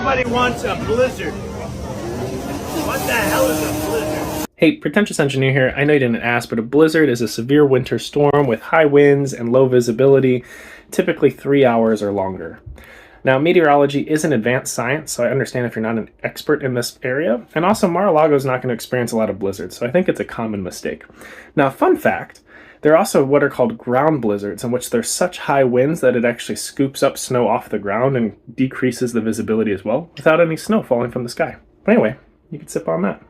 Everybody wants a blizzard. What the hell is a blizzard? Hey, pretentious engineer here. I know you didn't ask, but a blizzard is a severe winter storm with high winds and low visibility, typically 3 hours or longer. Now, meteorology is an advanced science, so I understand if you're not an expert in this area. And also, Mar-a-Lago is not going to experience a lot of blizzards, so I think it's a common mistake. Now, fun fact, there are also what are called ground blizzards, in which there's such high winds that it actually scoops up snow off the ground and decreases the visibility as well, without any snow falling from the sky. But anyway, you can sip on that.